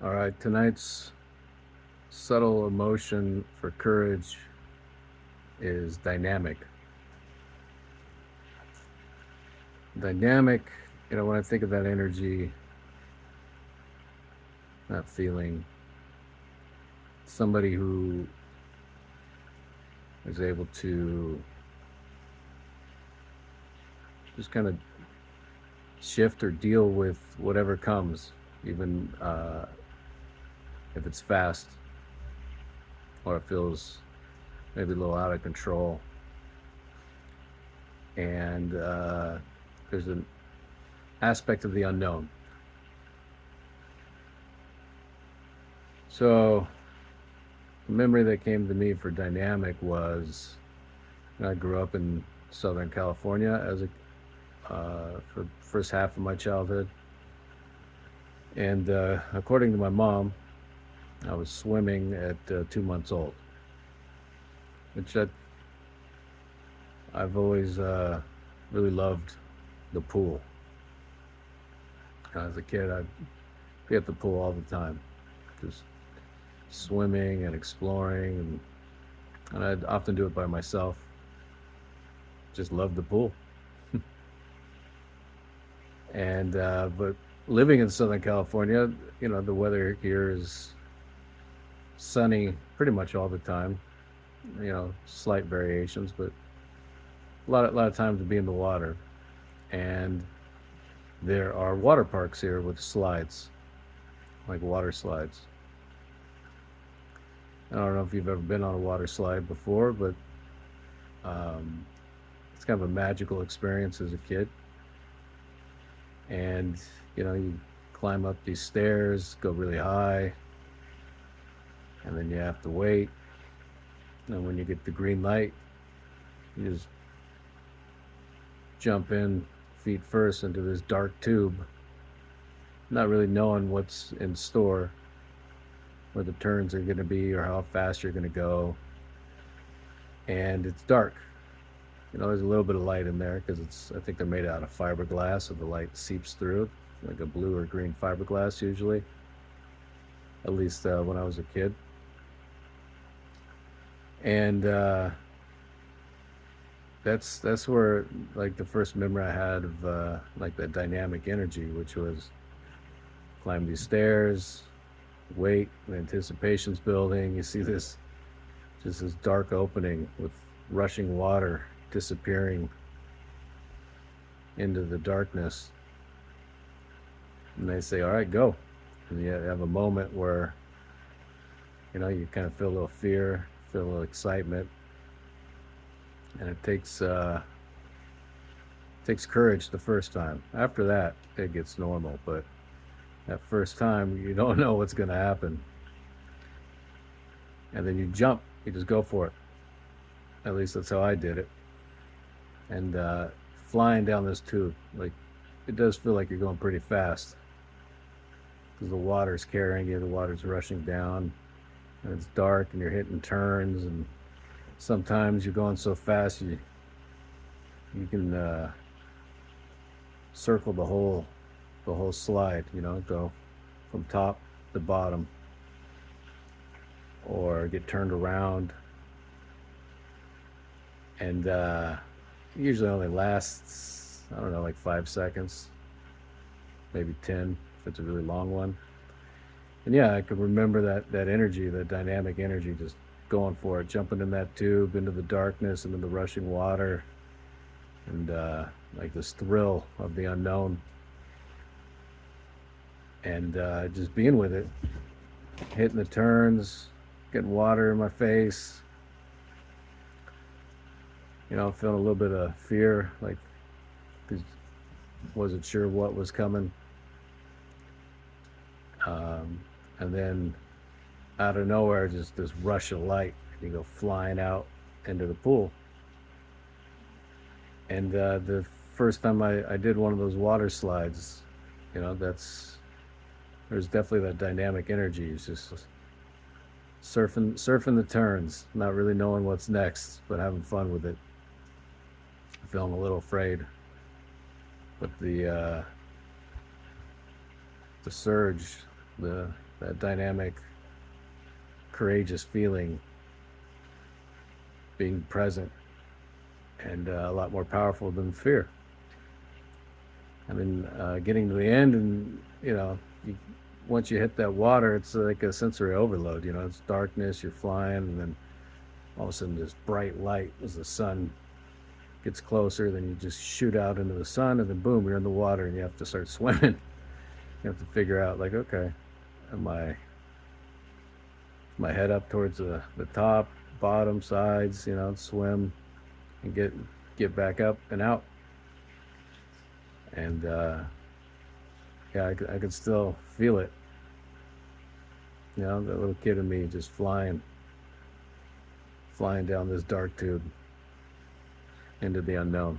All right, tonight's subtle emotion for courage is dynamic. Dynamic, when I think of that energy, that feeling, somebody who is able to just kind of shift or deal with whatever comes, even if it's fast or it feels maybe a little out of control. And there's an aspect of the unknown. So, the memory that came to me for dynamic was I grew up in Southern California as a for the first half of my childhood, and according to my mom, I was swimming at 2 months old, which I've always really loved the pool. As a kid, I'd be at the pool all the time, just swimming and exploring, and I'd often do it by myself. Just loved the pool. And but living in Southern California, the weather here is sunny pretty much all the time. Slight variations, but a lot of time to be in the water. And there are water parks here with slides, like water slides. I don't know if you've ever been on a water slide before, but um, it's kind of a magical experience as a kid. And you climb up these stairs, go really high, and then you have to wait. And when you get the green light, you just jump in feet first into this dark tube, not really knowing what's in store, where the turns are going to be, or how fast you're going to go. And it's dark. There's a little bit of light in there because I think they're made out of fiberglass, so the light seeps through, like a blue or green fiberglass usually, at least when I was a kid. And that's where, like, the first memory I had of like that dynamic energy, which was climb these stairs, wait, the anticipation's building. You see this dark opening with rushing water disappearing into the darkness, and they say, "All right, go." And you have a moment where you kind of feel a little fear, feel a little excitement, and it takes courage the first time. After that, it gets normal, but that first time, you don't know what's going to happen, and then you jump. You just go for it. At least that's how I did it. And flying down this tube, like, it does feel like you're going pretty fast because the water's carrying you, the water's rushing down, and it's dark, and you're hitting turns, and sometimes you're going so fast you can circle the whole slide, go from top to bottom, or get turned around. And usually only lasts, I don't know, like 5 seconds, maybe 10 if it's a really long one. And yeah, I could remember that energy, that dynamic energy, just going for it, jumping in that tube into the darkness and in the rushing water, and like this thrill of the unknown, and just being with it, hitting the turns, getting water in my face, feeling a little bit of fear, like, 'cause wasn't sure what was coming. And then out of nowhere, just this rush of light, and you go flying out into the pool. And the first time I did one of those water slides, there's definitely that dynamic energy. It's just surfing the turns, not really knowing what's next, but having fun with it. Feeling a little afraid, but the surge, the that dynamic, courageous feeling being present, and a lot more powerful than fear. I mean, getting to the end, and once you hit that water, it's like a sensory overload. It's darkness, you're flying, and then all of a sudden this bright light as the sun gets closer. Then you just shoot out into the sun, and then boom, you're in the water, and you have to start swimming. You have to figure out, like, okay, am I my head up towards the top, bottom, sides, swim and get back up and out. And yeah, I could still feel it. The little kid in me just flying down this dark tube into the unknown.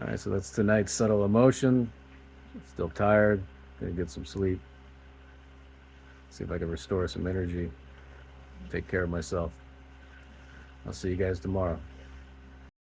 All right, so that's tonight's subtle emotion. Still tired, gonna get some sleep. See if I can restore some energy. Take care of myself. I'll see you guys tomorrow.